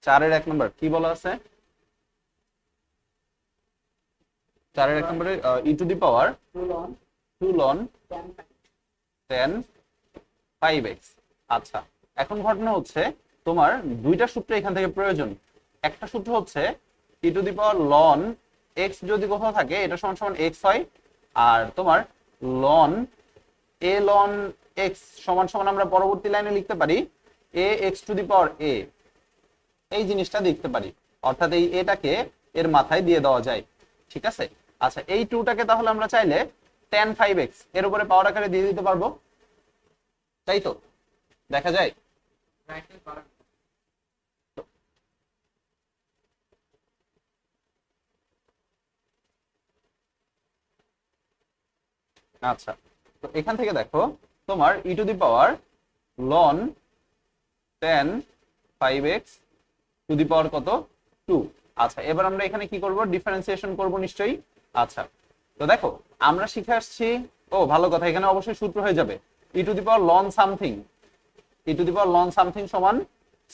চারের 1 নম্বর কি বলা আছে? চারের 1 নম্বরে e⁻² 2 ln 10 5x। আচ্ছা, এখন ঘটনা হচ্ছে তোমার দুইটা সূত্র এখান থেকে প্রয়োজন। একটা সূত্র হচ্ছে e⁻ln x যদি কোথাও থাকে এটা সমান সমান x হয়, আর তোমার ln a ln x সমান সমান আমরা পরবর্তী লাইনে লিখতে পারি a x⁻a, এই জিনিসটা দেখতে পারি। অর্থাৎ এই এটাকে এর মাথায় দিয়ে দেওয়া যায়। ঠিক আছে। আচ্ছা, এই টুটাকে তাহলে আমরা চাইলে tan 5x এর উপরে পাওয়ার আকারে দিয়ে দিতে পারবো, তাই তো? দেখা যায়। আচ্ছা, তো এখান থেকে দেখো তোমার e⁻ln 10 5x কত 2। আচ্ছা, এবার আমরা এখানে কি করব? ডিফারেন্সিয়েশন করব নিশ্চয়ই। আচ্ছা, তো দেখো আমরা শিখে আসছি। ও ভালো কথা, এখানে অবশ্যই সূত্র হয়ে যাবে e⁻ln সামথিং, e⁻ln সামথিং সমান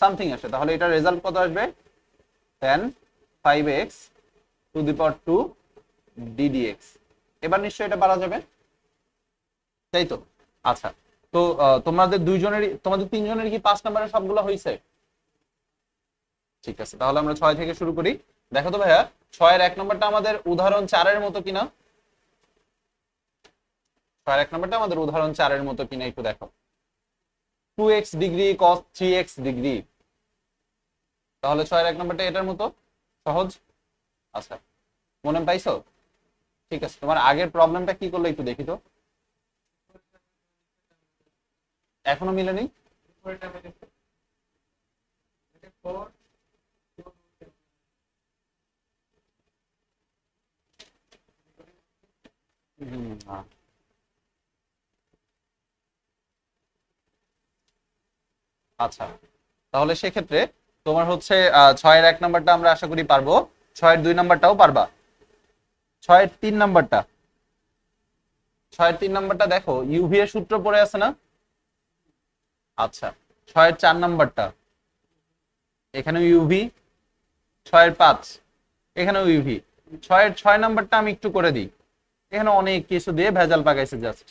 সামথিং আসে, তাহলে এটা রেজাল্ট কত আসবে? 10 5x⁻² ddx। এবার নিশ্চয়ই এটা পারা যাবে, তাই তো? আচ্ছা, তো তোমাদের দুইজনেরই, তোমাদের তিনজনের কি 5 নম্বরের সবগুলো হয়েছে? ঠিক আছে, তাহলে আমরা 6 থেকে শুরু করি। দেখো তো ভাইয়া, 6-এর 1 নম্বরটা আমাদের উদাহরণ 4-এর মতো কিনা? 6-এর 1 নম্বরটা আমাদের উদাহরণ 4-এর মতো কিনা একটু দেখো। 2x degree cos 3x degree, তাহলে 6-এর 1 নম্বরটা এটার মতো সহজ। আচ্ছা, মনে পাইছো? ঠিক আছে, তোমার আগের প্রবলেমটা কি করলো একটু দেখি তো। এখনো মিলেনি? না। আচ্ছা, তাহলে সেক্ষেত্রে তোমার হচ্ছে 6-এর 1 নম্বরটা আমরা আশা করি পারবো। 6-এর 2 নম্বরটাও পারবা। 6-এর 3 নম্বরটা, 6-এর 3 নম্বরটা দেখো ইউভি এর সূত্র পড়ে আছে না? আচ্ছা, 6-এর 4 নম্বরটা, এখানেও ইউভি। 6-এর 5, এখানেও ইউভি। 6-এর 6 নম্বরটা আমি একটু করে দিই, এখানে অনেক কিছু দিয়ে ভেজাল পাকাইছে জাস্ট।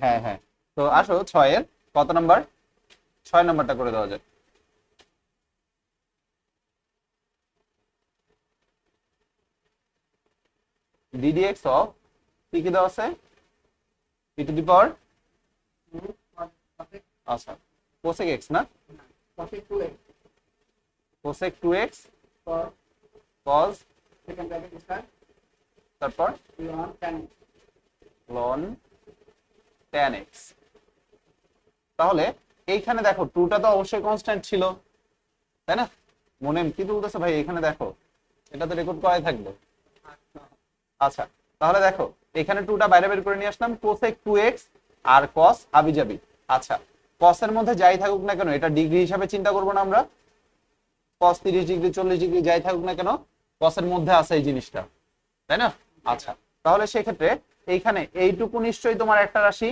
হ্যাঁ হ্যাঁ, তো আসো 6-এর কত নাম্বার? 6 নম্বরটা করে দেওয়া যায়। ddx অফ কি কি দেওয়া আছে? e⁻, আচ্ছা, cosec x না? cosec 2x cos, তারপর ln 10x। তাহলে এইখানে দেখো টুটা তো অবশ্যই কনস্ট্যান্ট ছিল, তাই না? মনে কি তুলতেছে ভাই? এখানে দেখো, এটা তো রেকর্ড করাই থাকবে। আচ্ছা, তাহলে দেখো এখানে টুটা বাইরে বের করে নিয়ে আসলাম, cosec 2x আর cos হাবিজাবি। আচ্ছা, cos এর মধ্যে যাই থাকুক না কেন এটা ডিগ্রি হিসাবে চিন্তা করব না আমরা। cos 30 ডিগ্রি 40 ডিগ্রি যাই থাকুক না কেন, cos এর মধ্যে আছে এই জিনিসটা, তাই না? আচ্ছা, তাহলে সেক্ষেত্রে এইখানে এইটুকু নিশ্চয়ই তোমার একটা রাশি,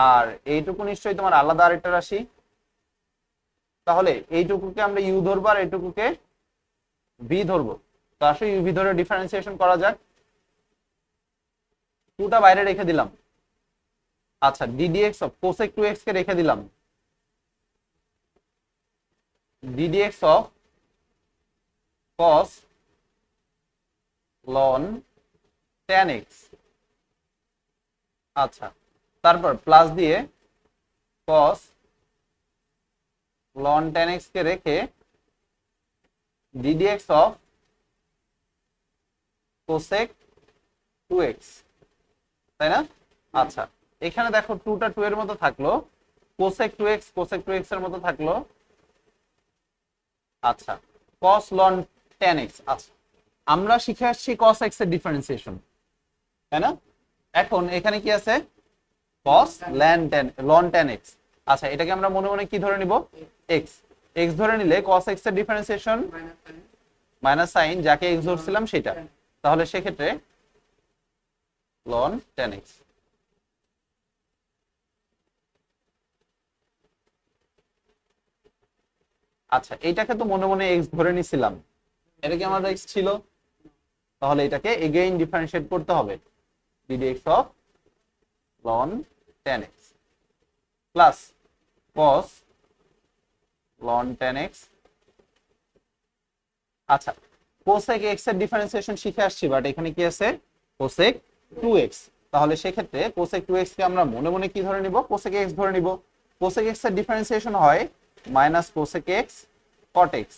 আর এইটুকু নিশ্চয়ই তোমার আলাদা আরেকটা রাশি। তাহলে এইটুকুকে আমরা ইউ ধরবো আর এইটুকুকে ভি ধরবো। তো আসলে ইউভি ধরে ডিফারেন্সিয়েশন করা যাক। টুটা বাইরে রেখে দিলাম। আচ্ছা, ddx অফ cosec 2x কে রেখে দিলাম। ddx of cos ln 10x। আচ্ছা, তারপর প্লাস দিয়ে cos ln 10x কে রেখে ddx অফ cosec 2x, তাই না? আচ্ছা, এখানে দেখো টুটা 2 এর মতো থাকলো, cosec 2x এর মতো থাকলো। আচ্ছা, cos ln 10x। আচ্ছা, আমরা শিখে আসছি cos x এর ডিফারেন্সিয়েশন, তাই না? এখন এখানে কি আছে? cos ln 10x। আচ্ছা, এটাকে আমরা মনে মনে কি ধরে নিব? x। x ধরে নিলে cos x এর ডিফারেন্সিয়েশন মাইনাস সাইন, যাকে x ধরছিলাম সেটা। তাহলে সেক্ষেত্রে ln 10x। আচ্ছা এইটাকে তো মনে মনে এক্স ধরে নিছিলাম, এটা কি আমার এক্স ছিল? তাহলে এটাকে এগেইন ডিফারেন্সিয়েট করতে হবে, ddx of ln 10x plus cos ln 10x। আচ্ছা cosec x এর ডিফারেন্সিয়েশন শিখে আসছি, বাট এখানে কি আছে cosec 2x। তাহলে সেক্ষেত্রে cosec 2x কে আমরা মনে মনে কি ধরে নিব? cosec x ধরে নিব। cosec x এর ডিফারেন্সিয়েশন হয় minus cosec x cot x,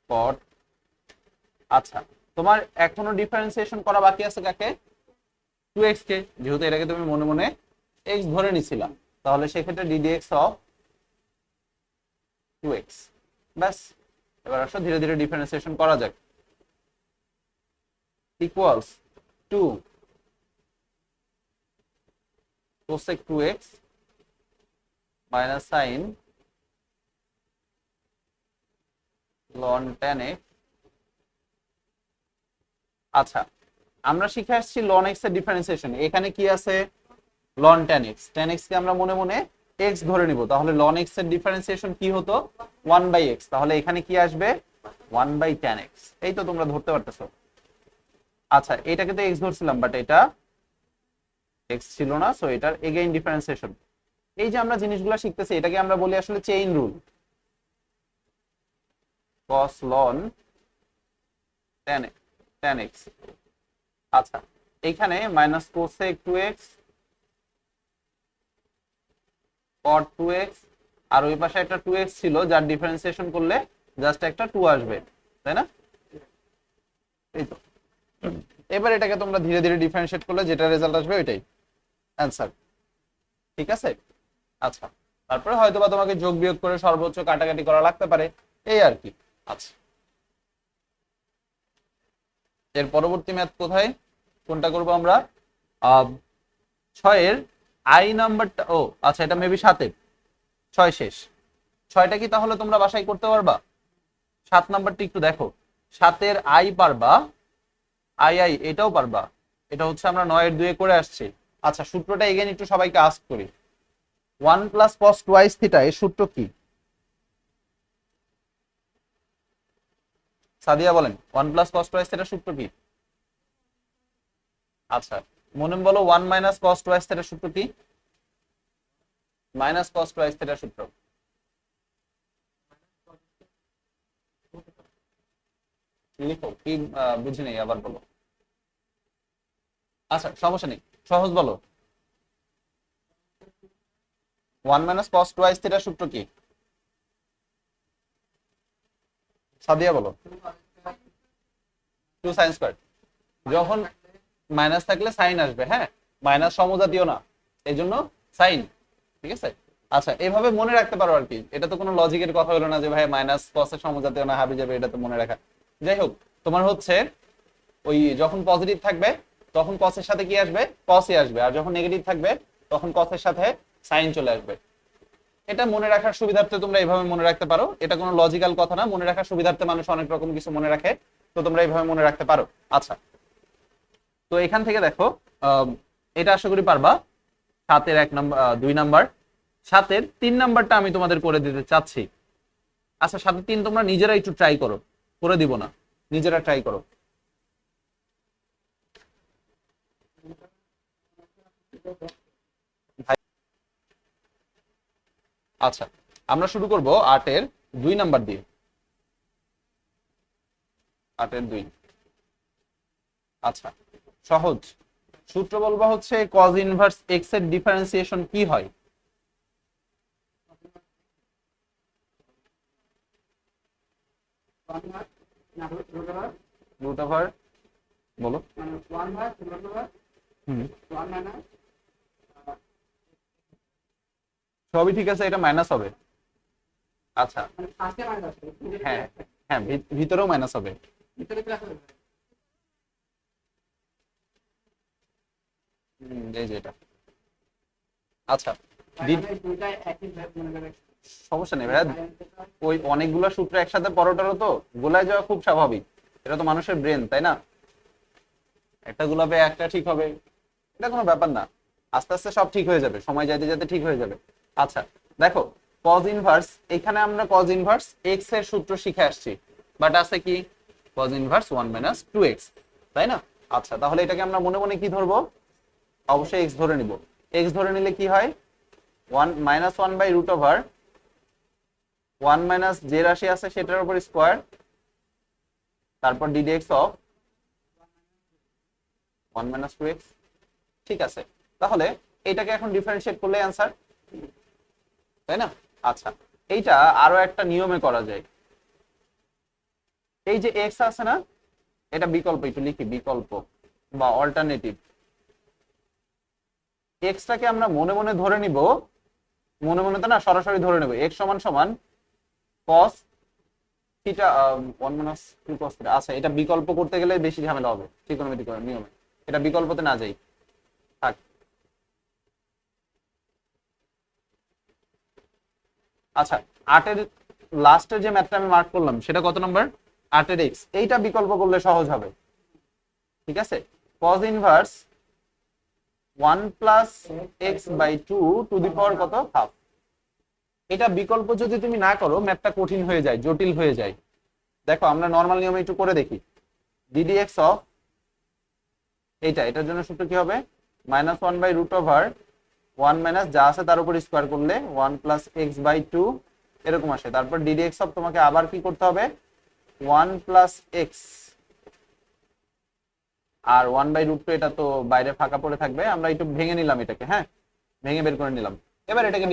cot। আচ্ছা তোমার এখনো ডিফারেন্সিয়েশন করা বাকি আছে কাকে? 2x কে, যেহেতু এটাকে তুমি মনে মনে x ধরে নিছিলা, তাহলে সেক্ষেত্রে ddx অফ 2x। ব্যাস, এবার আসো ধীরে ধীরে ডিফারেন্সিয়েশন করা যাক। Equals to cosec 2x minus sin ln 10x। আচ্ছা আমরা শিখে আসছি ln x এর ডিফারেন্সিয়েশন, এখানে কি আছে ln 10x। 10x কে আমরা মনে মনে x ধরে নিব, তাহলে ln x এর ডিফারেন্সিয়েশন কি হতো? 1/x। তাহলে এখানে কি আসবে? 1/10x। এই তো তোমরা ধরতে পারতেছো। আচ্ছা এটাকে তো x ধরছিলাম, বাট এটা x ছিল না, সো এটার এগেইন ডিফারেন্সিয়েশন। এই যে আমরা জিনিসগুলো শিখতেছি, এটাকে আমরা বলি আসলে chain rule. cos ln 10x। আচ্ছা এখানে minus cosec 2x cot 2x, আর ওই পাশে একটা 2x ছিল যার ডিফারেন্সিয়েশন করলে জাস্ট একটা 2 আসবে, তাই না? এই তো, এবার এটাকে তোমরা ধীরে ধীরে ডিফারেন্সিয়েট করলে যেটা রেজাল্ট আসবে ওইটাই অ্যান্সার। ঠিক আছে? আচ্ছা তারপরে হয়তোবা তোমাকে যোগ বিয়োগ করে সর্বোচ্চ কাটাকাটি করা লাগতে পারে, এই আর কি। আচ্ছা এর পরবর্তী ম্যাথ কোথায়, কোনটা করব আমরা? 6 এর আই নাম্বারটা, ও আচ্ছা এটা মেবি 7 এর 6 শেষ। 6টা কি তাহলে তোমরা বাসায় করতে পারবা? 7 নাম্বারটা একটু দেখো, 7 এর আই পারবা, আই এটাও পারবা। এটা হচ্ছে আমরা 9 এর 2 করে আসছি। আচ্ছা সূত্রটা এগেইন একটু সবাইকে আস্ক করি। 1 প্লাস cos টুয়াইস থিটা এর সূত্র কি? সাদিয়া বলেন 1 প্লাস cos টুয়াইস থিটার সূত্র কি? আচ্ছা মনে বলো 1 মাইনাস cos টুয়াইস থিটার সূত্র কি? মাইনাস cos টুয়াইস থিটার সূত্র লিখো কি? বুঝি নেই, আবার বলো। আচ্ছা সমস্যা নেই, সহজ বলো। 1 মাইনাস cos টুয়াইস থিটার সূত্র কি? সাদিয়া বলো। 2 sin স্কয়ার। যখন মাইনাস থাকলে সাইন আসবে, হ্যাঁ মাইনাস সমজাতীয় না, এই জন্য সাইন। ঠিক আছে? আচ্ছা এইভাবে মনে রাখতে পারো আর কি, এটা তো কোনো লজিকের কথা হলো না যে ভাই মাইনাস কস এর সমজাতীয় না হাবি যাবে, এটা তো মনে রাখা। যাই হোক তোমার হচ্ছে ওই যখন পজিটিভ থাকবে তখন কস এর সাথে কি আসবে? কসই আসবে, আর যখন নেগেটিভ থাকবে তখন কস এর সাথে সাইন চলে আসবে। এটা মনে রাখার সুবিধার্থে তোমরা এইভাবে মনে রাখতে পারো, এটা কোনো লজিক্যাল কথা না, মনে রাখার সুবিধার্থে মানুষ অনেক রকম কিছু মনে রাখে, তো তোমরা এইভাবে মনে রাখতে পারো। আচ্ছা তো এখান থেকে দেখো এটা আশা করি পারবা। 7 এর 1 নাম্বার 2 নাম্বার, 7 এর 3 নাম্বারটা আমি তোমাদের করে দিতে চাচ্ছি। আচ্ছা 7 এর 3 তোমরা নিজেরা একটু ট্রাই করো, করে দিব না, নিজেরা ট্রাই করো। আচ্ছা আমরা শুরু করব 8 এর 2 নাম্বার দিয়ে। 8 এর 2। আচ্ছা সহজ সূত্র বলবা হচ্ছে cos ইনভার্স x এর ডিফারেন্সিয়েশন কি হয়? রুট ওভার বলো। হুম সবই ঠিক আছে, এটা মাইনাস হবে। আচ্ছা হ্যাঁ হ্যাঁ ভিতরেও মাইনাস হবে। এই যে এটা। আচ্ছা সমস্যা নেই ভাইয়া, ওই অনেকগুলো সূত্র একসাথে পরোটারও তো গোলায় যাওয়া খুব স্বাভাবিক, এটা তো মানুষের ব্রেন, তাই না? একটা গোলাপে একটা ঠিক হবে, এটা কোনো ব্যাপার না, আস্তে আস্তে সব ঠিক হয়ে যাবে, সময় যাইতে যাইতে ঠিক হয়ে যাবে। আচ্ছা দেখো, কজ ইনভার্স, এখানে আমরা কজ ইনভার্স এক্স এর সূত্র শিখে আসছি, বাট আছে কি কজ ইনভার্স 1 মাইনাস 2x, তাই না? আচ্ছা তাহলে এটাকে আমরা মনে মনে কি ধরবো? অবশ্যই এক্স ধরে নিব। এক্স ধরে নিলে কি হয়, 1 minus 1 by root over 1 minus যে রাশি আছে সেটার উপর স্কোয়ার, তারপর ডিডি অফ 1 মাইনাস 2x। ঠিক আছে, তাহলে এইটাকে এখন ডিফারেন্সিয়েট করলে অ্যান্সার, তাই না? আচ্ছা, এইটা আরো একটা নিয়মে করা যায়। এই যে এক্স আছে না, এটা বিকল্প, একটু লিখি বিকল্প বা অল্টারনেটিভ। এক্সটাকে আমরা মনে মনে ধরে নিব, মনে মনে তো না, সরাসরি ধরে নেব এক্স সমান সমান cos theta 1 minus 2 cos theta. আচ্ছা, এটা বিকল্প করতে গেলে বেশি ঝামেলা হবে ত্রিকোণমিতিক নিয়মে, এটা বিকল্পতে না যাই, থাক। আচ্ছা, 8 এর লাস্টের যে ম্যাথটা আমি মার্ক করলাম সেটা কত নাম্বার? 8 এর x, এইটা বিকল্প করলে সহজ হবে। ঠিক আছে, cos inverse 1 plus x by 2 to the power কত? হাফ। এটা বিকল্প যদি তুমি না করো ম্যাথটা কঠিন হয়ে যায়, জটিল হয়ে যায়। দেখো আমরা নরমাল নিয়মে একটু করে দেখি। ddx অফ এটার জন্য সূত্র কি হবে? Minus 1 by root over 1 minus যা আছে তার উপর স্কোয়ার করলে 1 প্লাস এক্স বাই 2 এরকম আসে। তারপর ddx অফ তোমাকে আবার কি করতে হবে? 1 প্লাস এক্স আর 1 বাই রুট 2, এটা তো বাইরে ফাঁকা পড়ে থাকবে, আমরা একটু ভেঙে নিলাম এটাকে, হ্যাঁ ভেঙে বের করে নিলাম। এবার এটাকে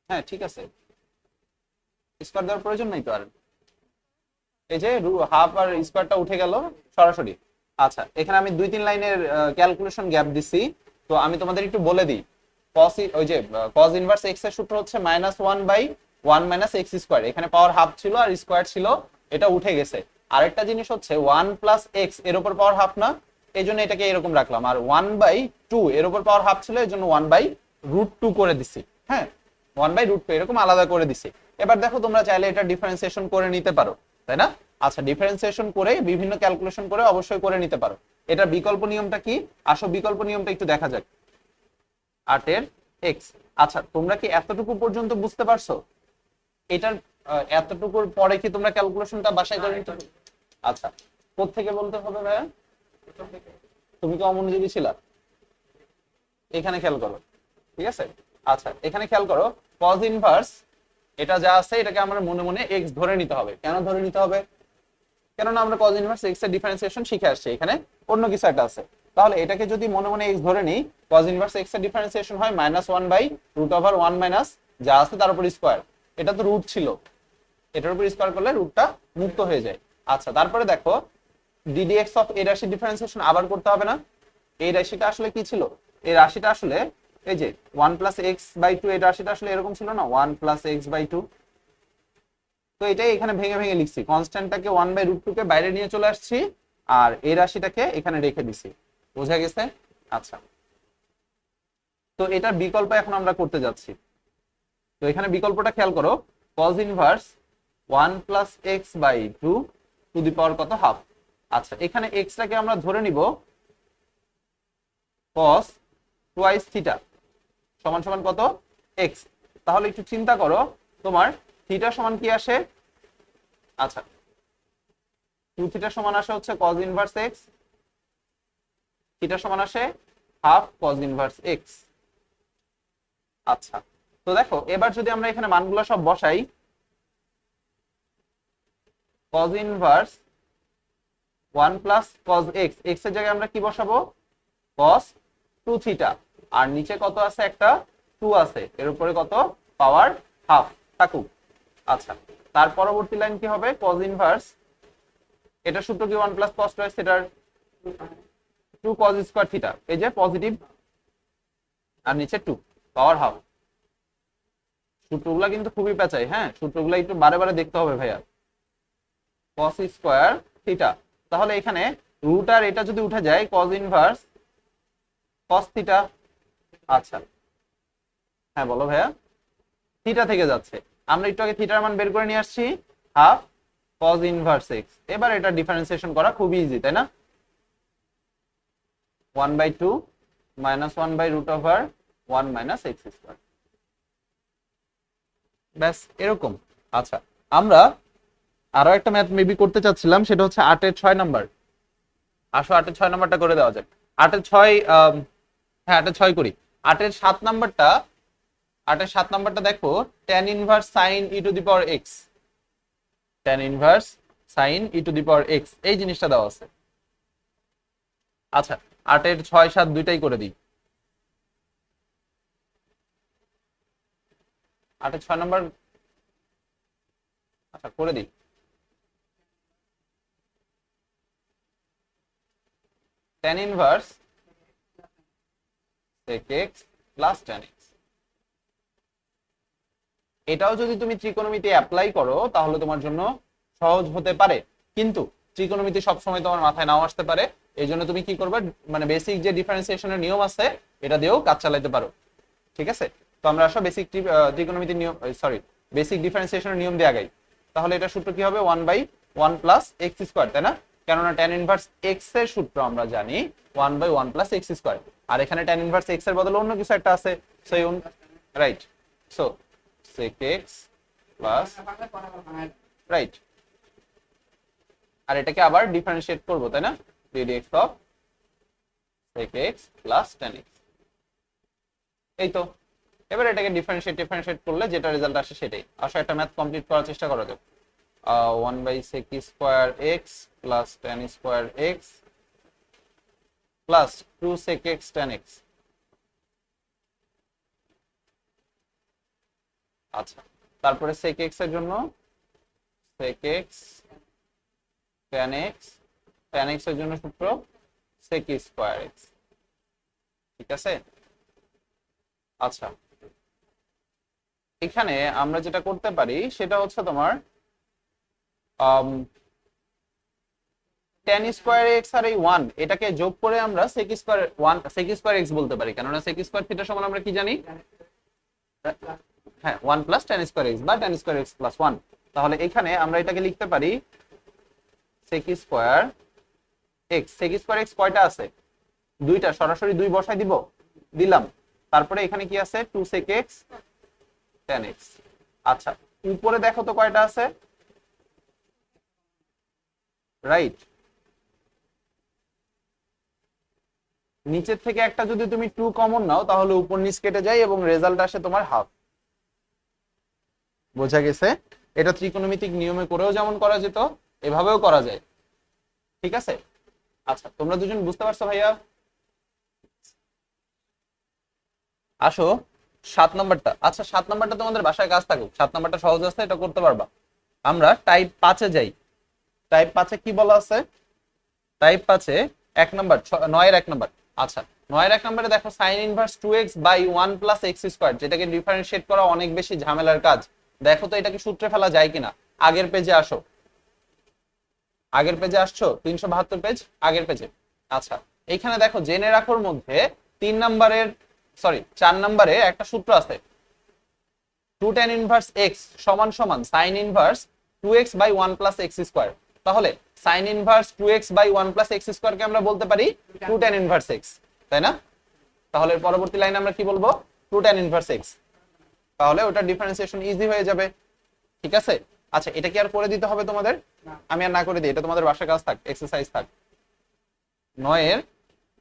হ্যাঁ ঠিক আছে, স্কোয়ার দেওয়ার প্রয়োজন নাই তো আর, এই যে হাফ আর স্কোয়ারটা উঠে গেল সরাসরি। আচ্ছা, এখানে আমি 2-3 লাইনের ক্যালকুলেশন গ্যাপ দিছি, তো আমি তোমাদের একটু বলে দিই। ওই যে cos ইনভার্স x এর সূত্র হচ্ছে -1 বাই 1 মাইনাস এক্স স্কোয়ার, এখানে পাওয়ার হাফ ছিল আর স্কোয়ার ছিল, এটা উঠে গেছে। আরেকটা জিনিস হচ্ছে 1 প্লাস এক্স এর উপর পাওয়ার হাফ না, এই জন্য এটাকে এরকম রাখলাম। আর 1 বাই 2 এর উপর পাওয়ার হাফ ছিল, এই জন্য 1 বাই রুট 2 করে দিছি। হ্যাঁ, 1 বাই রুট 2 এরকম আলাদা করে দিছি। এবার দেখো তোমরা চাইলে এটা ডিফারেন্সিয়েশন করে নিতে পারো, তাই না? আচ্ছা, ডিফারেন্সিয়েশন করে বিভিন্ন ক্যালকুলেশন করে অবশ্যই করে নিতে পারো। এটা বিকল্প নিয়মটা কি? আসো বিকল্প নিয়মটা একটু দেখা যাক। 8 এর x। আচ্ছা, তোমরা কি এতটুকু পর্যন্ত বুঝতে পারছো? এটার এতটুকুর পরে কি তোমরা ক্যালকুলেশনটা বাসায় করে নিতে? আচ্ছা, কোত্থেকে বলতে হবে ভাইয়া? তুমি কি অমনোযোগী ছিলা? এখানে খেয়াল করো, ঠিক আছে? আচ্ছা, এখানে খেয়াল করো, cos ইনভার্স এটা যা আছে এটাকে আমরা মনে মনে x ধরে নিতে হবে। কেন ধরে নিতে হবে? কেননা আমরা cos ইনভার্স x এর ডিফারেন্সিয়েশন শিখে আসছি, এখানে অন্য কিছু একটা আছে। তাহলে এটাকে যদি মনে মনে x ধরে নিই, cos ইনভার্স x এর ডিফারেন্সিয়েশন হয় -1 বাই রুট ওভার 1 মাইনাস যা আছে তার উপর স্কয়ার। এটা তো রুট ছিল, এটার উপর স্কয়ার করলে রুটটা মুক্ত হয়ে যায়। আচ্ছা, তারপরে দেখো ddx অফ এই রাশির ডিফারেন্সিয়েশন আবার করতে হবে না? এই রাশিটা আসলে কি ছিল? এই রাশিটা আসলে এই যে 1 প্লাস এক্স বাই 2, এই রাশিটা আসলে এরকম ছিল না, 1 প্লাস এক্স বাই 2। তো এটাই এখানে ভেঙে ভেঙে লিখছি, কনস্ট্যান্টটাকে 1 বাই রুট 2 কে বাইরে নিয়ে চলে আসছি, আর এই রাশিটাকে এখানে রেখে দিছি। বোঝা গেছে? আচ্ছা, তো এটার বিকল্প এখন আমরা করতে যাচ্ছি। তো এখানে বিকল্পটা খেয়াল করো, cos inverse 1 plus x by 2 to the power কত? হাফ। আচ্ছা, এখানে এক্সটাকে আমরা ধরে নিব cos টুয়াইস থিটা সমান সমান কত? এক্স। তাহলে একটু চিন্তা করো, তোমার থিটা সমান কি আসে? আচ্ছা, 2 থিটা সমান আসে হচ্ছে cos ইনভার্স এক্স, থিটা সমান আসে হাফ cos ইনভার্স এক্স। আচ্ছা, তো দেখো এবার যদি আমরা এখানে মানগুলো সব বসাই, cos inverse 1 plus cos x, x এর জায়গায় আমরা কি বসাবো? cos 2 থিটা, আর নিচে কত আছে? একটা 2 আছে, এর উপরে কত? পাওয়ার হাফ থাকুক। আচ্ছা, তার পরবর্তী লাইন কি হবে? cos ইনভার্স, এটা সূত্র কি 1 প্লাস cos টুয়াইস থিটার 2 cos স্কয়ার থিটা, এই যে পজিটিভ, আর নিচে 2 পাওয়ার হাফ। সূত্রগুলা কিন্তু খুবই পেঁচাই, হ্যাঁ সূত্রগুলা একটু বারে বারে দেখতে হবে ভাইয়া। cos স্কয়ার থিটা, তাহলে এখানে রুট আর এটা যদি উঠে যায়, cos ইনভার্স cos থিটা। আচ্ছা, হ্যাঁ বলো ভাইয়া। থিটা থেকে যাচ্ছে, আমরা একটু আগে থিটার মান বের করে নিয়ে আসছি, হাফ cos ইনভার্স এক্স। এবার এটা ডিফারেন্সিয়েশন করা খুবই ইজি, তাই না? 1/2 -1/√1 - x²। ব্যাস এরকম। আচ্ছা, আমরা আরো একটা ম্যাথ মেবি করতে চাচ্ছিলাম, সেটা হচ্ছে 8 এর 6 নাম্বার। আসো 8 এর 6 নাম্বারটা করে দেওয়া যাক। 8 এর 6, হ্যাঁ 8 এর 6 করি। 8 এর 7 নাম্বারটা, 8 এর 7 নাম্বারটা দেখো, tan inverse sin e⁻x, tan inverse sin e⁻x এই জিনিসটা দেওয়া আছে। আচ্ছা, 8 এর 6 7 দুইটাই করে দিই। 8 এর 6 নাম্বার, আচ্ছা করে দিই। tan inverse sec x plus tan x। এটাও যদি তুমি ত্রিকোণমিতি অ্যাপ্লাই করো তাহলে তোমার জন্য সহজ হতে পারে, কিন্তু ত্রিকোণমিতি সবসময় তোমার মাথায় নাও আসতে পারে। এই জন্য তুমি কি করবে, মানে বেসিক যে ডিফারেন্সিয়েশনের নিয়ম আছে এটা দিয়েও কাজ চালাতে পারো। ঠিক আছে, তো আমরা আসলে বেসিক ত্রিকোণমিতির নিয়ম, সরি বেসিক ডিফারেন্সিয়েশনের নিয়ম দিয়ে আগাই। তাহলে এটা সূত্র কি হবে, 1/1 প্লাস x², তাই না? কেননা tan ইনভার্স x এর সূত্র আমরা জানি 1/1 প্লাস x², আর এখানে tan ইনভার্স x এর বদলে অন্য কিছু একটা আছে, so right, so sec x plus, right, আর এটাকে আবার ডিফারেন্সিয়েট করব, তাই না? ddx of sec x plus tan x। এই তো, এবার এটাকে ডিফারেন্সিয়েট করলে যেটা রেজাল্ট আসে সেটাই। আসো একটা ম্যাথ কমপ্লিট করার চেষ্টা করা যাক। 1/sec² x plus tan² x plus 2sec x tan x। আচ্ছা, তারপরে sec x এর জন্য sec x tan x, tan x এর জন্য সূত্র sec² x। ঠিক আছে, আচ্ছা এখানে আমরা যেটা করতে পারি সেটা হচ্ছে তোমার tan² x আর এই 1 এটাকে যোগ করে আমরা sec² x বলতে পারি, কেননা sec² থিটা সমান আমরা কি জানি, হ্যাঁ 1 প্লাস tan² x বা tan² x প্লাস 1। তাহলে এখানে আমরা এটাকে লিখতে পারি sec² x। sec² x কয়টা আছে, দুইটা, সরাসরি 2 বসাই দিব, দিলাম। তারপরে এখানে কি আছে, 2sec x tan x। আচ্ছা, উপরে দেখো তো কয়টা আছে, রাইট, নিচের থেকে একটা যদি তুমি 2 কমন নাও তাহলে উপর নিচ কেটে যায় এবং রেজাল্ট আসে তোমার হাফ। বোঝা গেছে? এটা ত্রিকোণমিতিক নিয়মে করেও যেমন করা যেত, এভাবেও করা যায়। ঠিক আছে, আচ্ছা তোমরা দুজন বুঝতে পারছো ভাইয়া? আসো 7 নাম্বারটা। আচ্ছা 7 নাম্বারটা তোমাদের বাসায় কাজ থাকুক, 7 নাম্বারটা সহজ আছে, এটা করতে পারবা। আমরা টাইপ 5 এ যাই। টাইপ 5 এ কি বলা আছে, টাইপ 5 এ 1 নাম্বার, 9 এর 1 নাম্বার। আচ্ছা 9 এর 1 নাম্বারে দেখো sin inverse 2x/1 plus x², যেটাকে ডিফারেন্সিয়েট করা অনেক বেশি ঝামেলার কাজ। দেখো তো এটাকে সূত্রে ফেলা যায় কিনা। আগের পেজে আসো, আগের পেজে আসছো, 372 পেজ, আগের পেজে। আচ্ছা এইখানে দেখো জেনে রাখোর মধ্যে 3 নাম্বারের, সরি 4 নাম্বারে একটা সূত্র আছে, 2 tan ইনভার্স x সমান সমান sin inverse 2x/1 plus x²। তাহলে sin inverse 2x/1 plus x² কে আমরা বলতে পারি 2 tan ইনভার্স x, তাই না? তাহলে পরবর্তী লাইনে আমরা কি বলবো, 2 tan ইনভার্স x। তাহলে ওটা ডিফারেন্সিয়েশন ইজি হয়ে যাবে। ঠিক আছে, আচ্ছা এটা কি আর করে দিতে হবে তোমাদের? আমি আর না করে দিই, এটা তোমাদের বাসার কাজ থাক, এক্সারসাইজ থাক। 9 এর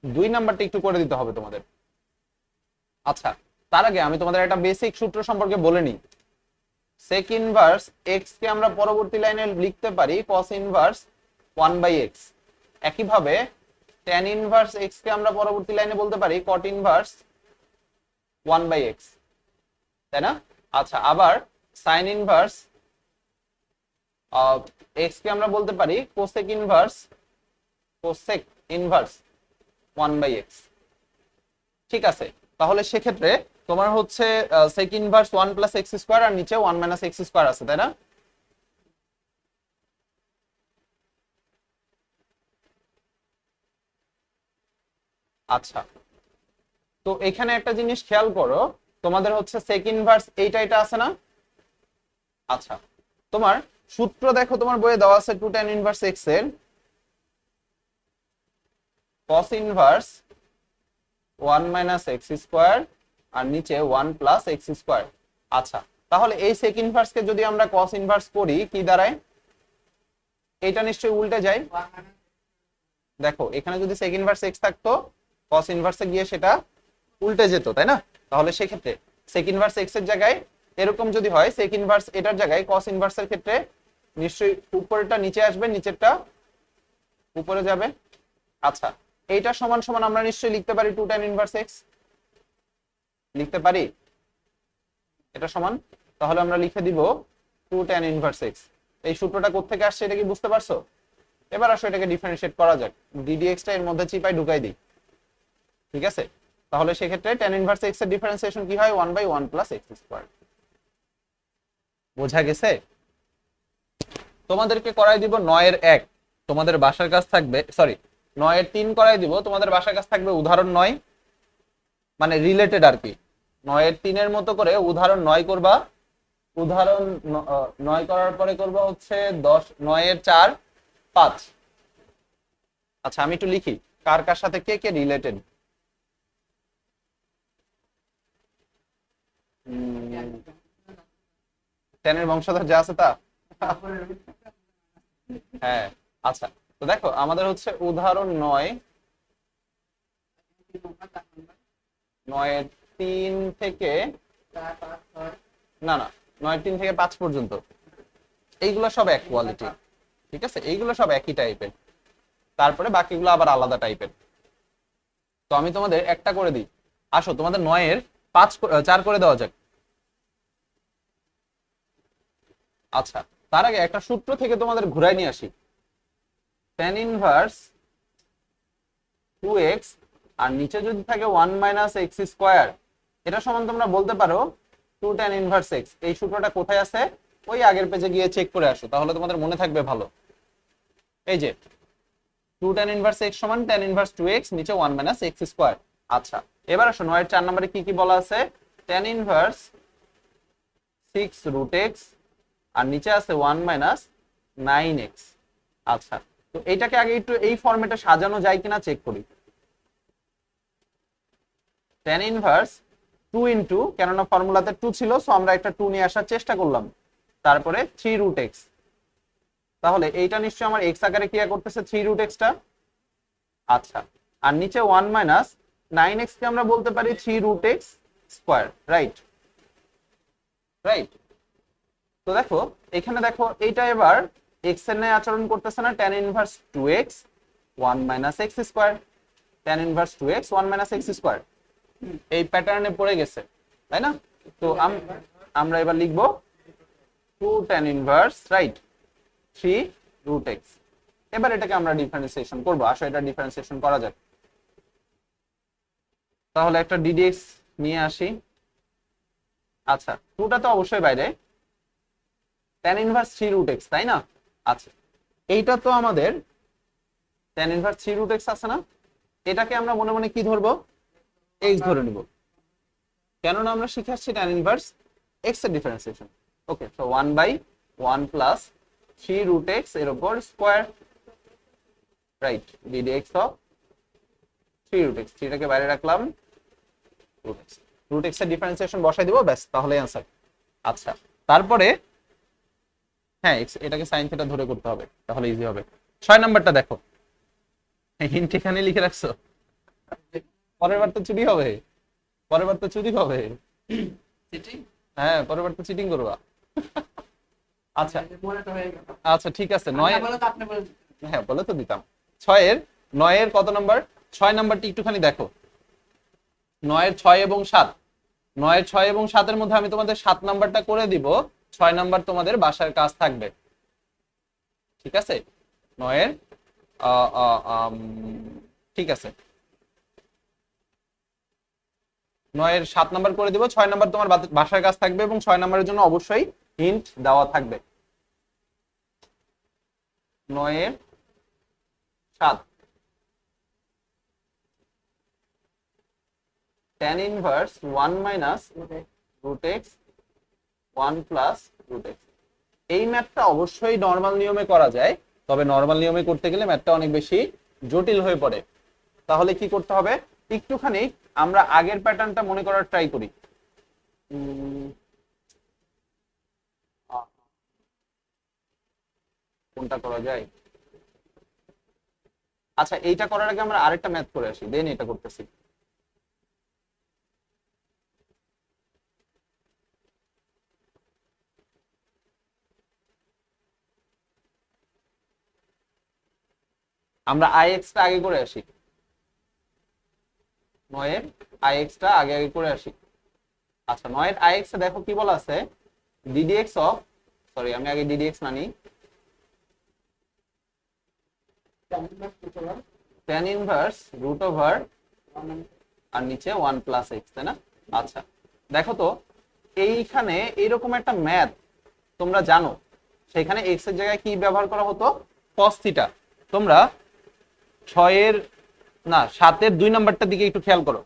2 নাম্বারটা একটু করে দিতে হবে তোমাদের। আচ্ছা তার আগে আমি তোমাদের একটা বেসিক সূত্র সম্পর্কে বলে নিই। sec ইনভার্স x কে আমরা পরবর্তী লাইনে লিখতে পারি cos ইনভার্স 1/x। একইভাবে tan ইনভার্স x কে আমরা পরবর্তী লাইনে বলতে পারি cot ইনভার্স 1/x, তাই না? আচ্ছা আবার sin ইনভার্স x কে আমরা বলতে পারি cosec ইনভার্স 1/x। ঠিক আছে, তাহলে সেক্ষেত্রে তোমার হচ্ছে sec ইনভার্স 1 প্লাস x² আর নিচে 1 মাইনাস x² আছে, তাই না? আচ্ছা, তো এখানে একটা জিনিস খেয়াল করো, তোমাদের হচ্ছে sec ইনভার্স এটা আছে না? আচ্ছা, তোমার সূত্র দেখো, তোমার বইয়ে দেওয়া আছে 2 tan ইনভার্স x এর cos inverse one minus x square আর নিচে ওয়ান প্লাস এক্স স্কোয়ার। আচ্ছা, তাহলে এই সেক ইনভার্সকে যদি আমরা কস ইনভার্স করি কি দাঁড়ায়? এটা নিশ্চয়ই উল্টে যায়। দেখো এখানে যদি সেক ইনভার্স এক্স থাকতো, কস ইনভার্সে গিয়ে সেটা উল্টে যেত, তাই না? তাহলে সেক্ষেত্রে সেক ইনভার্স এক্স এর জায়গায় এরকম যদি হয়, সেক ইনভার্স এটার জায়গায় কস ইনভার্সের ক্ষেত্রে নিশ্চয়ই উপরেরটা নিচে আসবে, নিচেরটা উপরে যাবে। আচ্ছা, এইটা সমান সমান আমরা নিশ্চয়ই লিখতে পারি 2 tan ইনভার্স এক্স, লিখতে পারি এটা সমান। তাহলে আমরা লিখে দিব 2 tan ইনভার্স এক্স। এই সূত্রটা কোত্থেকে আসছে এটা কি বুঝতে পারছো? এবার আসো এটাকে ডিফারেন্সিয়েট করা যাক, ddx টা এর মধ্যে চিপাই ঢুকাই দিই, ঠিক আছে? তাহলে সেক্ষেত্রে tan ইনভার্স এক্স এর ডিফারেন্সিয়েশন কি হয়? 1/1 প্লাস এক্স স্কয়ার। বোঝা গেছে? তোমাদেরকে করাই দিব 9 এর 1, তোমাদের বাসার কাজ থাকবে, সরি 9 এর 3 করাই দিব, তোমাদের বাসার কাজ থাকবে উদাহরণ 9, মানে রিলেটেড আর কি। 9 এর 3 এর মতো করে উদাহরণ 9 করবা। উদাহরণ 9 করার পরে করবা হচ্ছে 10, 9 এর 4 5। আচ্ছা, আমি একটু লিখি কার কার সাথে কে কে রিলেটেড। 10 এর বংশধর যা আছে তা। হ্যাঁ, আচ্ছা, তো দেখো আমাদের হচ্ছে উদাহরণ 9, 9 এর 3 থেকে না না 9 এর 3 থেকে 5 পর্যন্ত এইগুলো সব এক কোয়ালিটি, ঠিক আছে? এইগুলো সব একই টাইপের, তারপরে বাকিগুলো আবার আলাদা টাইপের। তো আমি তোমাদের একটা করে দিই, আসো তোমাদের 9 এর 4 করে দেওয়া যাক। আচ্ছা, তার আগে একটা সূত্র থেকে তোমাদের ঘুরাই নিয়ে আসি। tan ইনভার্স 2x আর নিচে যদি থাকে 1 মাইনাস এক্স স্কোয়ার, এটা সমান তোমরা বলতে পারো 2 tan ইনভার্স x। এই সূত্রটা কোথায় আছে? ওই আগের পেজে গিয়ে চেক করে আসো, তাহলে তোমাদের মনে থাকবে ভালো। এই যে 2 tan ইনভার্স x সমান tan ইনভার্স 2x নিচে 1 মাইনাস এক্স স্কোয়ার। আচ্ছা, এবার আসো 9 এর 4 নম্বরে কি কি বলা আছে? tan ইনভার্স 6 রুট x আর নিচে আছে 1 মাইনাস 9x। আচ্ছা, তো এইটাকে আগে একটু এই ফরম্যাটে সাজানো যায় কিনা চেক করি। tan ইনভার্স 2 ইনটু, কেননা ফর্মুলাতে 2 ছিল, সো আমরা একটা 2 নিয়ে আসার চেষ্টা করলাম, তারপরে 3 রুট x। তাহলে এইটা নিশ্চয়ই আমার x আকারে ক্রিয়া করতেছে 3 রুট x টা। আচ্ছা, আর নিচে 1 মাইনাস 9x কে আমরা বলতে পারি 3 root x square, right? Right. তো দেখো এখানে দেখো এইটা এবার x এর ন্যায় আচরণ করতেছে না, tan inverse 2x 1 minus x square, tan inverse 2x 1 minus x square, এই প্যাটার্নে পড়ে গেছে, তাই না? তো আমরা এবার লিখবো 2 tan inverse, right, 3 root x। এবার এটাকে আমরা ডিফারেন্সিয়েশন করব, আসলে এটা ডিফারেন্সিয়েশন করা যাক। তাহলে একটা ddx নিয়ে আসি। আচ্ছা, 2টা তো অবশ্যই বাইরে, tan ইনভার্স 3 রুট x, তাই না? আচ্ছা, এইটা তো আমাদের tan ইনভার্স 3 রুট x আছে না, এটাকে আমরা মনে মনে কি ধরবো? x ধরে নিব, কেননা আমরা শিখে আসছি tan ইনভার্স x এর differentiation. Okay, so 1/1 plus 3 root x এর উপর square, right, ddx of 3 root x। 3 টাকে বাইরে রাখলাম, রুট x এর ডিফারেন্সিয়েশন বসাই দিব, ব্যাস, তাহলে आंसर। আচ্ছা, তারপরে হ্যাঁ এটাকে sin থিটা ধরে করতে হবে, তাহলে ইজি হবে। 6 নাম্বারটা দেখো, হিন্ট এখানে লিখে রাখছো, পরের বার তো চুরি হবে, পরের বার তো চুরি হবে। চিটিং? হ্যাঁ, পরের বার তো চিটিং করবা। আচ্ছা আচ্ছা, ঠিক আছে। 9 হ্যাঁ বলে তো দিতাম। 9 এর কত নাম্বার? 6 নাম্বারটি একটুখানি দেখো। 9 এর 6 এবং 7, 9 এর 6 এবং 7 এর মধ্যে আমি তোমাদের 7 নাম্বারটা করে দিব, 6 নাম্বার তোমাদের বাসার কাজ থাকবে, ঠিক আছে? 9 এর ঠিক আছে, 9 এর 7 নাম্বার করে দিব, 6 নাম্বার তোমার বাসার কাজ থাকবে এবং 6 নাম্বারের জন্য অবশ্যই হিন্ট দেওয়া থাকবে। 9 এর 7, tan inverse 1 minus root x 1 plus root x। এই ম্যাথটা অবশ্যই নরমাল নিয়মে করা যায়, তবে নরমাল নিয়মে করতে গেলে ম্যাথটা অনেক বেশি জটিল হয়ে পড়ে। তাহলে কি করতে হবে? একটুখানি আমরা আগের প্যাটার্নটা মনে করার ট্রাই করি। কোনটা করা যায়? আচ্ছা, এইটা করার আগে আমরা আরেকটা ম্যাথ করে আসি, দেন এটা করতেছি। আমরা আইএক্স টা আগে করে আসি, 9 এর আইএক্স টা আগে আগে করে আসি। আচ্ছা, 9 এর আইএক্স এ দেখো কি বলা আছে, ডিডিএক্স অফ, সরি আমি আগে ডিডিএক্স না নিই, tan ইনভার্স রুট ওভার আর নিচে 1 প্লাস এক্স, তাই না? আচ্ছা দেখো তো, এইখানে এইরকম একটা ম্যাথ তোমরা জানো, সেখানে এক্স এর জায়গায় কি ব্যবহার করা হতো? cos theta. তোমরা 6 এর না 7 এর 2 নাম্বারটার দিকে একটু খেয়াল করো,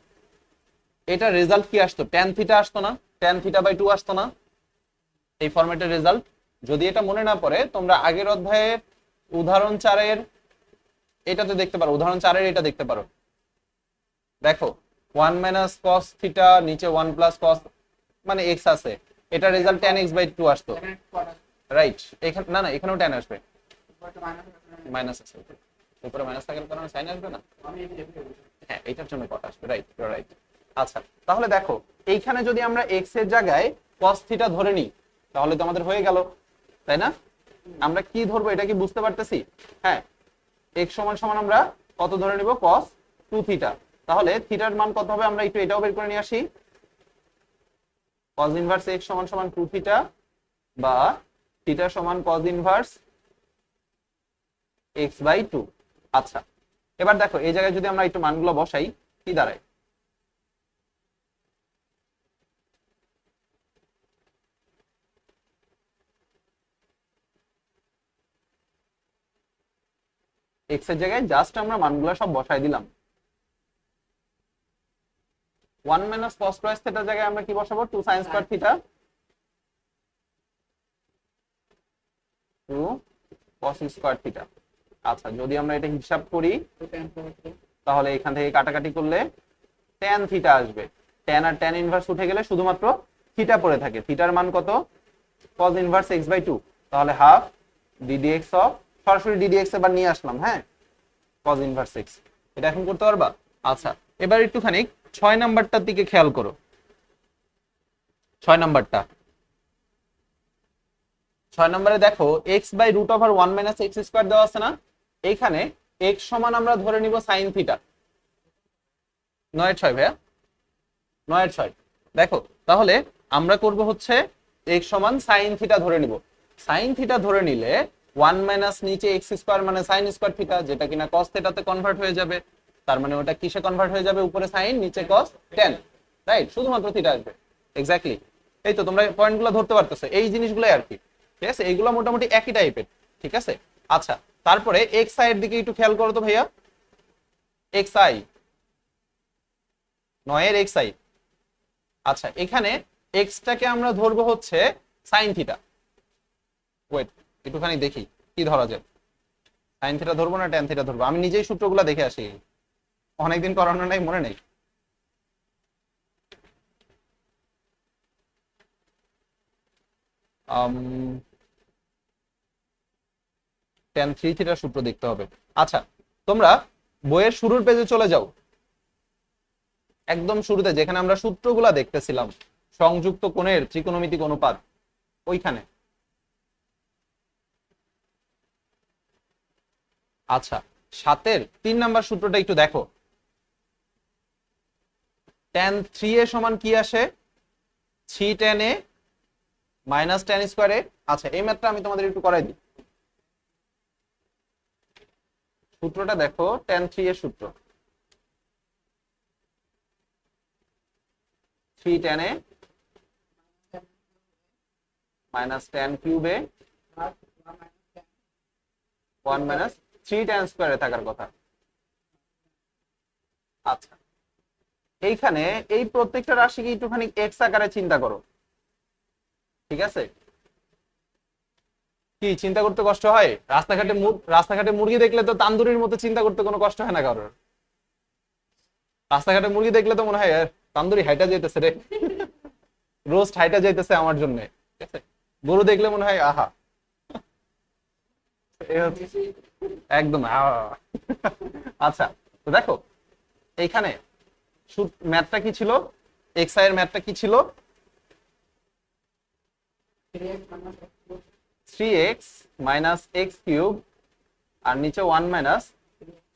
এটা রেজাল্ট কি আসতো? tan থিটা আসতো না? tan থিটা বাই 2 আসতো না এই ফরম্যাটের রেজাল্ট? যদি এটা মনে না পড়ে, তোমরা আগের অধ্যায়ের উদাহরণ 4 এর এটাতে দেখতে পারো, উদাহরণ 4 এর এটা দেখতে পারো। দেখো 1 মাইনাস cos থিটা নিচে 1 প্লাস cos মানে x আছে, এটা রেজাল্ট tan x বাই 2 আসতো, রাইট? এখানে না, না এখানেও tan আসবে, মাইনাস আছে উপরে, মাইনাস থাকার কারণে সাইন আসবে না? হ্যাঁ, এটার জন্য কট আসবে, রাইট রাইট। আচ্ছা তাহলে দেখো, এইখানে যদি আমরা x এর জায়গায় cos থিটা ধরে নিই, তাহলে তো আমাদের হয়ে গেল, তাই না? আমরা কি ধরবো এটা কি বুঝতে পারতেছি? হ্যাঁ, x সমান সমান আমরা কত ধরে নিব? cos 2 theta. তাহলে থিটার মান কত হবে? আমরা একটু এটাও বের করে নিয়ে আসি। cos ইনভার্স x সমান সমান 2 থিটা, বা থিটা সমান cos ইনভার্স x বাই 2। আচ্ছা এবার দেখো, এই জায়গায় যদি আমরা একটু মানগুলো বসাই, কি দাঁড়ায়? x এর জায়গায় জাস্ট আমরা মানগুলো সব বসাই দিলাম। 1 মাইনাস cos স্কয়ার থিটার জায়গায় আমরা কি বসাবো? 2 sin square theta, 2 cos square theta. আচ্ছা যদি আমরা এটা হিসাব করি, তাহলে এখান থেকে কাটাকাটি করলে tan থিটা আসবে। tan আর tan ইনভার্স উঠে গেলে শুধুমাত্র থিটা পড়ে থাকে। থিটার মান কত? cos inverse x by 2। তাহলে হাফ ddx অফ, সরাসরি ddx এবার নিয়ে আসলাম, হ্যাঁ, cos ইনভার্স x। এটা এখন করতে পারবা? আচ্ছা এবার একটুখানি 6 নাম্বারটার দিকে খেয়াল করো। 6 নাম্বারটা, 6 নম্বরে দেখো x by root over 1 minus x square দেওয়া আছে না? এইখানে x সমান আমরা ধরে নিব sin থিটা। 9/6 ভাইয়া, 9/6। দেখো তাহলে আমরা করব হচ্ছে x সমান sin থিটা ধরে নিব। sin থিটা ধরে নিলে 1 মাইনাস নিচে এক্স স্কয়ার মানে sin স্কয়ার থিটা, যেটা কিনা cos থিটাতে কনভার্ট হয়ে যাবে। তার মানে ওটা কিসে কনভার্ট হয়ে যাবে? উপরে sin নিচে cos tan, রাইট? শুধুমাত্র থিটা আসবে। এক্স্যাক্টলি, এই তো তোমরা পয়েন্টগুলো ধরতে পারতেছো, এই জিনিসগুলোই আর কি। ঠিক আছে, এইগুলো মোটামুটি একই টাইপের। ঠিক আছে, আচ্ছা তারপরে এক্স আই এর দিকে একটু খেয়াল করো তো ভাইয়া। এক্স আই, 9 এর এক্স আই। আচ্ছা এখানে এক্সটাকে আমরা ধরবো হচ্ছে সাইন থিটা। ওয়েট একটুখানি দেখি কি ধরা যায়। সাইন থিটা ধরবো না ট্যান থিটা ধরবো? আমি নিজেই সূত্রগুলো দেখে আসি, অনেকদিন করানো নাই, মনে নেই। ট্যান থ্রি থিটার সূত্র দেখতে হবে। আচ্ছা তোমরা বইয়ের শুরুর পেজে চলে যাও, একদম শুরুতে যেখানে আমরা সূত্রগুলা দেখতেছিলাম, সংযুক্ত কোণের ত্রিকোণমিতিক অনুপাত, ওইখানে। আচ্ছা 7-এর 3 নাম্বার সূত্রটা একটু দেখো। tan 3a সমান কি আসে? 3 tan a minus tan square a। আচ্ছা এই ম্যাথটা আমি তোমাদের একটু করাই দিই। সূত্রটা দেখো, tan 3 এর সূত্র, 3 tan a minus tan cube a 1 minus 3 tan স্কয়ারে থাকার কথা। আচ্ছা এইখানে এই প্রত্যেকটা রাশিকে একটুখানি এক্স আকারে চিন্তা করো। ঠিক আছে, কি চিন্তা করতে কষ্ট হয়? রাস্তাঘাটে মুরগি দেখলে তো তান্দুরির মতো চিন্তা করতে কোনো কষ্ট হয় না কারোর। রাস্তাঘাটে মুরগি দেখলে তো মনে হয় তান্দুরি হাইটা যাইতেছে রে, রোস্ট হাইটা যাইতেছে আমার জন্য, ঠিক আছে? গরু দেখলে মনে হয় আহা, এই হচ্ছে একদম আচ্ছা, তো দেখো এইখানে ম্যাথটা কি ছিল, এক্স আই এর ম্যাথটা কি ছিল, 3x মাইনাস এক্স কিউব আর নিচে 1 মাইনাস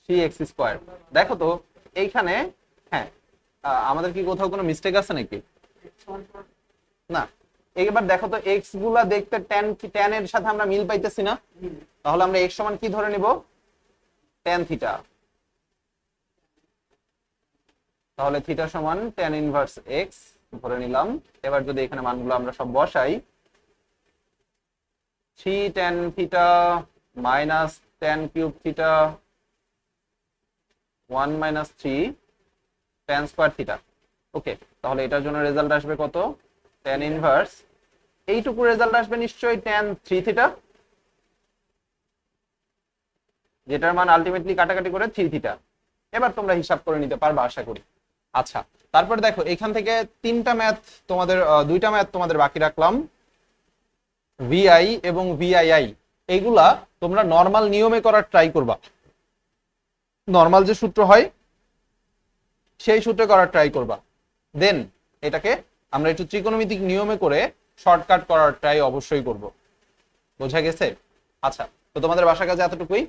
3x স্কোয়ার। দেখো তো এইখানে, হ্যাঁ আমাদের কি কোথাও কোনো মিস্টেক আছে নাকি? না। এবার দেখো তো এক্স গুলা দেখতে ট্যান এর সাথে আমরা মিল পাইতেছি না, তাহলে আমরা এক্স সমান কি ধরে নিব, ট্যান থিটা। তাহলে থিটা সমান ট্যান ইনভার্স এক্স ধরে নিলাম। এবার যদি এখানে মানগুলো আমরা সব বসাই, 3 tan theta minus tan cube theta 1 minus 3 tan square theta. Okay, তাহলে এটার জন্য রেজাল্ট আসবে কত, ট্যান ইনভার্স, এইটুকু রেজাল্ট আসবে নিশ্চয়ই ট্যান 3 থিটা, যেটার মান আলটিমেটলি কাটাকাটি করে 3 থিটা। এবার তোমরা হিসাব করে নিতে পারবে আশা করি। আচ্ছা, তারপর দেখো এখান থেকে তিনটা ম্যাথ তোমাদের, দুইটা ম্যাথ তোমাদের বাকি রাখলাম, ভিআই এবং ভিআইআই। এইগুলা তোমরা নর্মাল নিয়মে করার ট্রাই করবা, নর্মাল যে সূত্র হয় সেই সূত্রে করার ট্রাই করবা। দেন এটাকে আমরা একটু ত্রিকোণমিতিক নিয়মে করে শর্টকাট করার ট্রাই অবশ্যই করব। বোঝা গেছে? আচ্ছা, তো তোমাদের বাসার কাছে এতটুকুই।